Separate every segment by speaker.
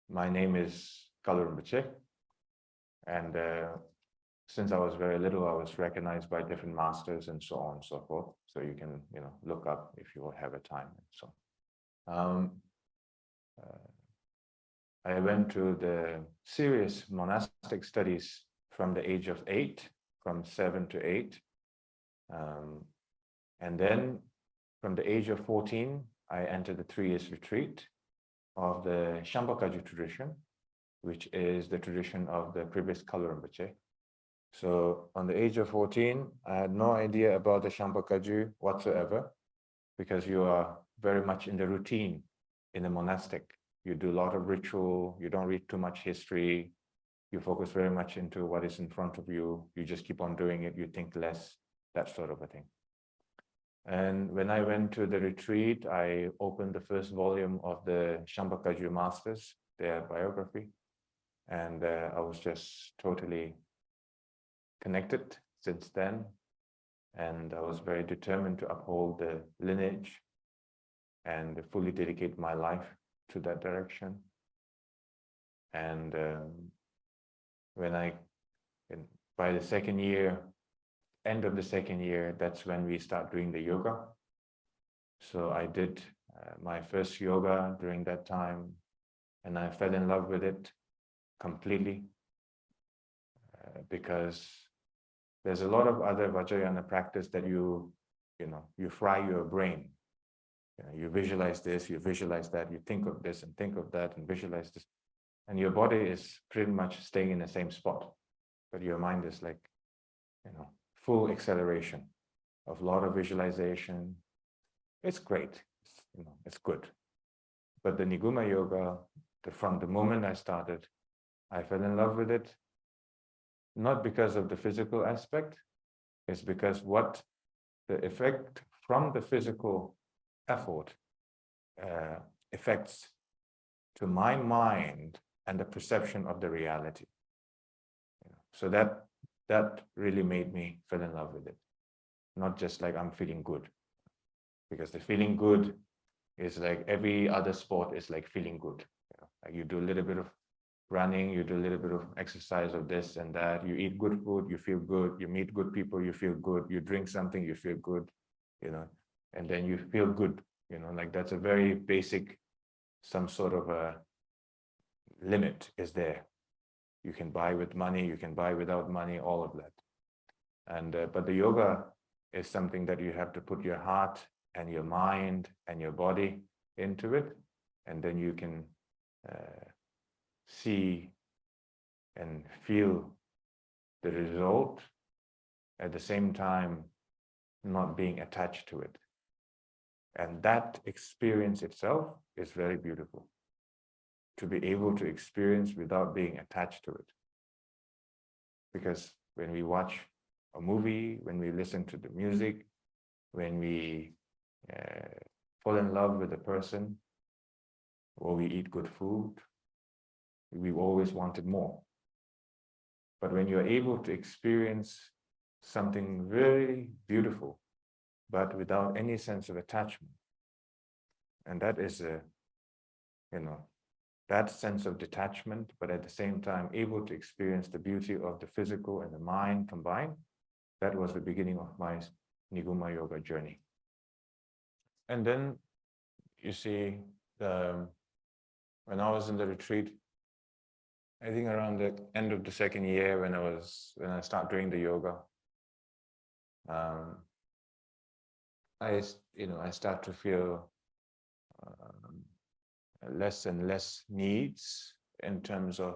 Speaker 1: My name is Kalu Rinpoche, and since I was very little, I was recognized by different masters and so on and so forth. So you can, look up if you have a time. And so, I went to the serious monastic studies from the age of 8, from 7 to 8, and then from the age of 14, I entered the 3 years retreat of the Shambhakaju tradition, which is the tradition of the previous Kalu Rinpoche. So on the age of 14, I had no idea about the Shambhakaju whatsoever, because you are very much in the routine in the monastic. You do a lot of ritual, you don't read too much history, you focus very much into what is in front of you, you just keep on doing it, you think less, that sort of a thing. And when I went to the retreat, I opened the first volume of the Shambhakaju Masters, their biography, and I was just totally connected since then. And I was very determined to uphold the lineage and fully dedicate my life to that direction. And by the second year, end of the second year, that's when we start doing the yoga. So I did my first yoga during that time, and I fell in love with it completely, because there's a lot of other Vajrayana practice that you fry your brain. You visualize this, you visualize that, you think of this and think of that and visualize this, and your body is pretty much staying in the same spot, but your mind is like, full acceleration of a lot of visualization. It's great, it's good. But the Niguma Yoga, from the moment I started, I fell in love with it, not because of the physical aspect, it's because what the effect from the physical effort affects to my mind and the perception of the reality. So that really made me fall in love with it. Not just like I'm feeling good, because the feeling good is like every other sport is like feeling good. Like you do a little bit of running, you do a little bit of exercise of this and that, you eat good food, you feel good, you meet good people, you feel good, you drink something, you feel good, and then you feel good, like that's a very basic, some sort of a limit is there. You can buy with money, you can buy without money, all of that. And but the yoga is something that you have to put your heart and your mind and your body into it, and then you can see and feel the result, at the same time not being attached to it. And that experience itself is very beautiful, to be able to experience without being attached to it. Because when we watch a movie, when we listen to the music, when we fall in love with a person, or we eat good food, we've always wanted more. But when you're able to experience something very beautiful, but without any sense of attachment, and that is that sense of detachment, but at the same time able to experience the beauty of the physical and the mind combined, that was the beginning of my Niguma Yoga journey. And then, you see, when I was in the retreat, I think around the end of the second year, when I started doing the yoga, I start to feel less and less needs in terms of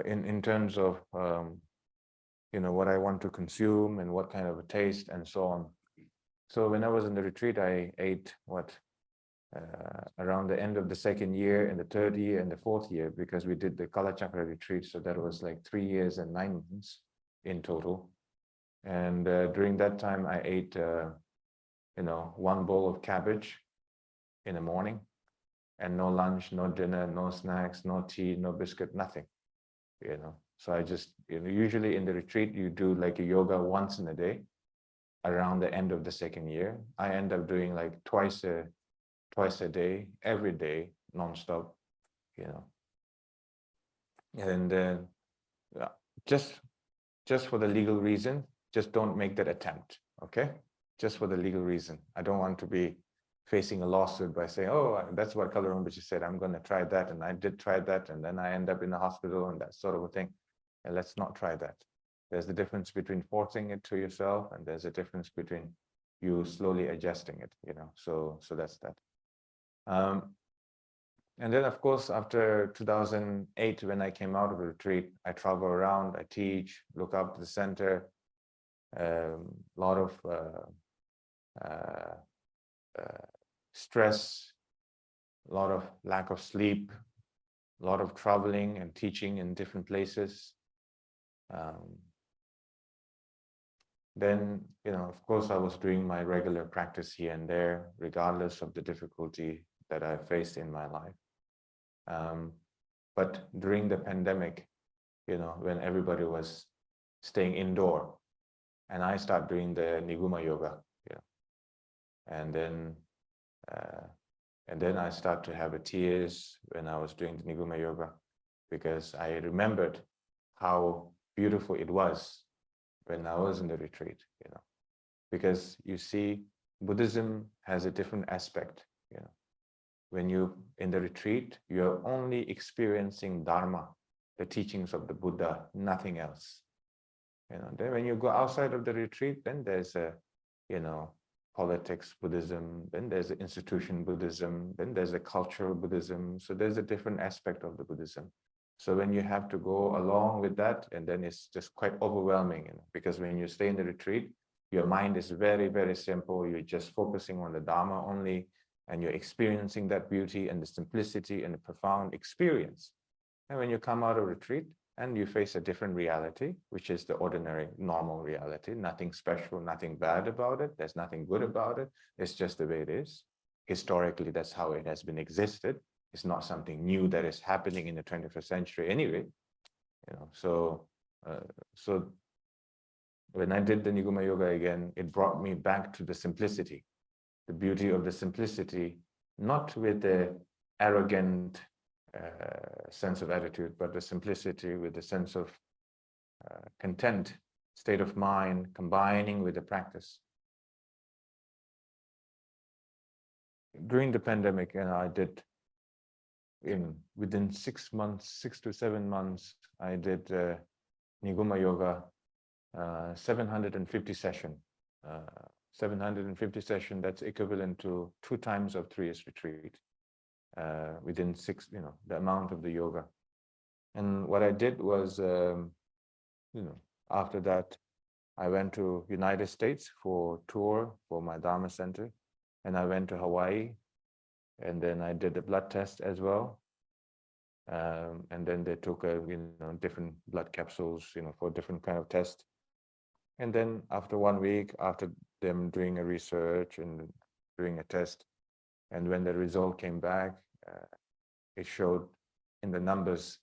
Speaker 1: in terms of what I want to consume and what kind of a taste and so on. So when I was in the retreat, I ate around the end of the second year and the third year and the fourth year, because we did the Kala Chakra retreat. So that was like 3 years and 9 months in total. And during that time, I ate, 1 bowl of cabbage in the morning, and no lunch, no dinner, no snacks, no tea, no biscuit, nothing. So I just, usually in the retreat, you do like a yoga once in a day. around the end of the second year, I end up doing like twice a day, every day, nonstop, you know. And just for the legal reason, just don't make that attempt, okay? Just for the legal reason. I don't want to be facing a lawsuit by saying, oh, that's what Kalu Rinpoche said, I'm going to try that, and I did try that, and then I end up in the hospital and that sort of a thing. And let's not try that. There's a difference between forcing it to yourself, and there's a difference between you slowly adjusting it, you know. So that's that. And then, of course, after 2008, when I came out of the retreat, I travel around, I teach, look up the center, a lot of stress, a lot of lack of sleep, a lot of traveling and teaching in different places. Then, you know, of course, I was doing my regular practice here and there, regardless of the difficulty that I faced in my life. But during the pandemic, you know, when everybody was staying indoor, and I started doing the Niguma Yoga, you know, and then I started to have tears when I was doing the Niguma Yoga, because I remembered how beautiful it was when I was in the retreat, you know, because you see, Buddhism has a different aspect, you know. When you're in the retreat, you're only experiencing Dharma, the teachings of the Buddha, nothing else. You know, then when you go outside of the retreat, then there's a, you know, politics Buddhism, then there's the institution Buddhism, then there's a cultural Buddhism. So there's a different aspect of the Buddhism. So when you have to go along with that, and then it's just quite overwhelming, you know, because when you stay in the retreat, your mind is very, very simple. You're just focusing on the Dharma only, and you're experiencing that beauty and the simplicity and the profound experience. And when you come out of retreat and you face a different reality, which is the ordinary, normal reality, nothing special, nothing bad about it, there's nothing good about it, it's just the way it is. Historically, that's how it has been existed. It's not something new that is happening in the 21st century anyway. You know, so when I did the Niguma Yoga again, it brought me back to the simplicity, the beauty of the simplicity, not with the arrogant sense of attitude, but the simplicity with the sense of content, state of mind, combining with the practice. During the pandemic, and I did, within 6 months, 6 to 7 months, I did Niguma Yoga 750 session. 750 session, that's equivalent to 2 times of 3 years retreat. Within 6, you know, the amount of the yoga. And what I did was, you know, after that, I went to United States for tour for my Dharma center, and I went to Hawaii, and then I did the blood test as well. And then they took different blood capsules, you know, for different kind of tests. And then after 1 week, after them doing a research and doing a test, and when the result came back, it showed in the numbers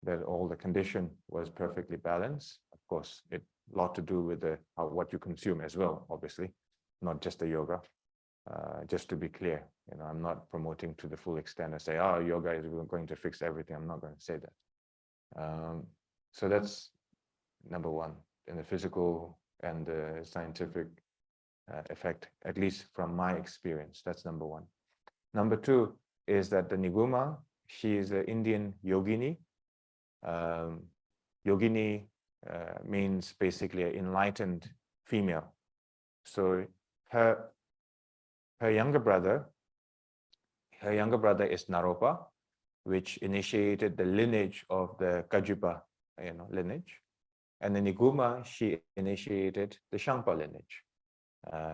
Speaker 1: that all the condition was perfectly balanced. Of course, it a lot to do with what you consume as well, obviously, not just the yoga. Just to be clear, you know, I'm not promoting to the full extent and say, oh, yoga is going to fix everything. I'm not going to say that. So that's number one, in the physical and the scientific effect, at least from my experience. That's number one. Number two is that the Niguma, she is an Indian yogini. Yogini means basically an enlightened female. So her younger brother is Naropa, which initiated the lineage of the Kajupa, you know, lineage. And the Niguma, she initiated the Shangpa lineage.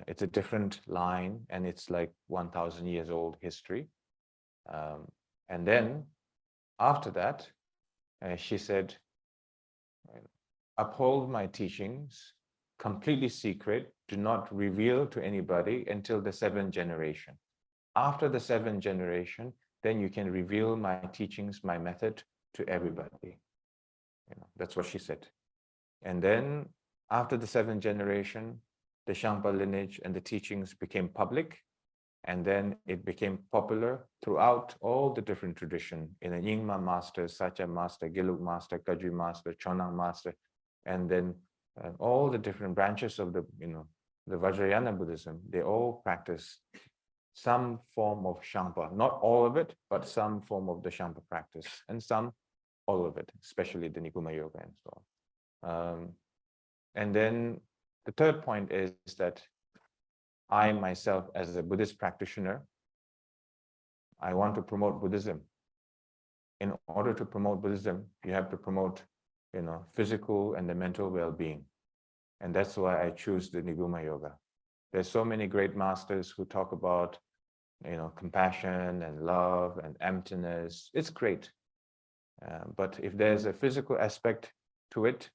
Speaker 1: It's a different line, and it's like 1,000 years old history. And then after that, she said, uphold my teachings, completely secret, do not reveal to anybody until the 7th generation. After the 7th generation, then you can reveal my teachings, my method to everybody. You know, that's what she said. And then after the 7th generation, the Shampa lineage and the teachings became public, and then it became popular throughout all the different traditions in the Nyingma master, Sacha master, Gelug master, Kagyu master, Chonang master, and then all the different branches of the the Vajrayana Buddhism. They all practice some form of Shampa, not all of it, but some form of the Shampa practice, and some all of it, especially the Niguma Yoga and so on. And then the third point is that I myself, as a Buddhist practitioner, I want to promote Buddhism. In order to promote Buddhism, you have to promote, physical and the mental well-being. And that's why I choose the Niguma Yoga. There's so many great masters who talk about, compassion and love and emptiness. It's great. But if there's a physical aspect to it,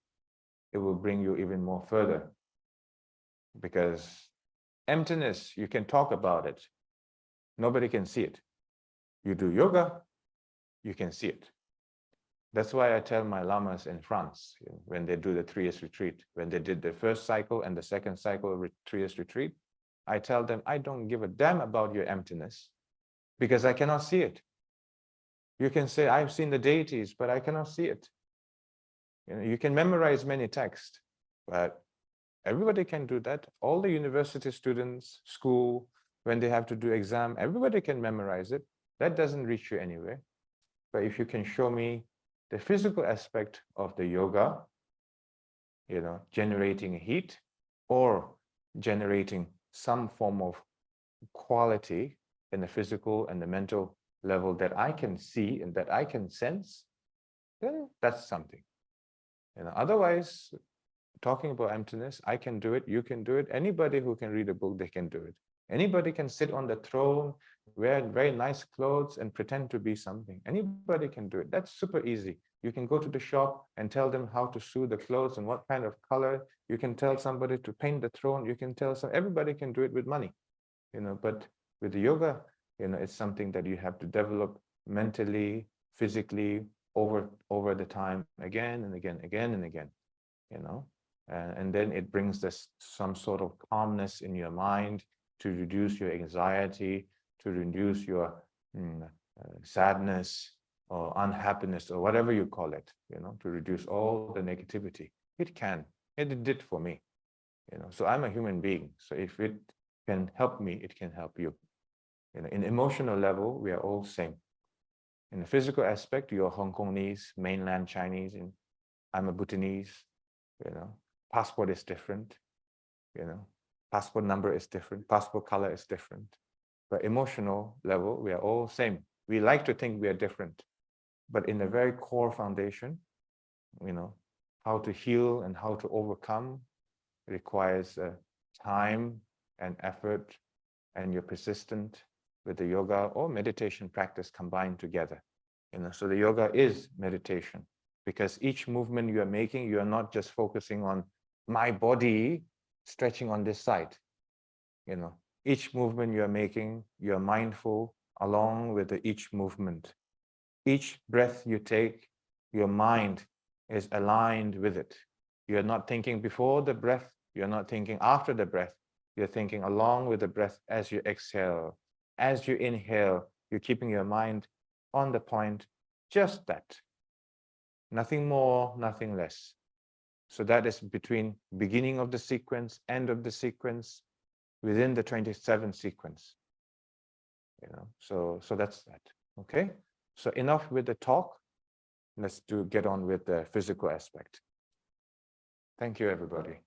Speaker 1: it will bring you even more further. Because emptiness, you can talk about it. Nobody can see it. You do yoga, you can see it. That's why I tell my lamas in France, when they do the 3 years retreat, when they did the first cycle and the second cycle 3 years retreat, I tell them, I don't give a damn about your emptiness because I cannot see it. You can say, I've seen the deities, but I cannot see it. You can memorize many texts, but everybody can do that. All the university students, school, when they have to do exam, everybody can memorize it. That doesn't reach you anywhere. But if you can show me the physical aspect of the yoga, generating heat or generating some form of quality in the physical and the mental level that I can see and that I can sense, then that's something. Otherwise, talking about emptiness, I can do it, you can do it. Anybody who can read a book, they can do it. Anybody can sit on the throne, wear very nice clothes and pretend to be something. Anybody can do it. That's super easy. You can go to the shop and tell them how to sew the clothes and what kind of color. You can tell somebody to paint the throne. You can tell everybody can do it with money, but with the yoga, it's something that you have to develop mentally, physically, over the time, again and again, again and again, and then it brings this some sort of calmness in your mind to reduce your anxiety, to reduce your sadness or unhappiness or whatever you call it, to reduce all the negativity. It can. It did for me, so I'm a human being. So if it can help me, it can help you. In emotional level, we are all same. In the physical aspect, you're Hong Kongese, mainland Chinese, and I'm a Bhutanese, passport is different, passport number is different, passport color is different. But emotional level, we are all same. We like to think we are different. But in the very core foundation, how to heal and how to overcome requires time and effort, and you're persistent with the yoga or meditation practice combined together. So the yoga is meditation, because each movement you are making, you are not just focusing on my body stretching on this side. Each movement you are making, you are mindful along with each movement. Each breath you take, your mind is aligned with it. You are not thinking before the breath, you are not thinking after the breath. You're thinking along with the breath as you exhale. As you inhale, you're keeping your mind on the point, just that. Nothing more, nothing less. So that is between beginning of the sequence, end of the sequence, within the 27 sequence. So that's that. Okay? So enough with the talk. Let's get on with the physical aspect. Thank you, everybody.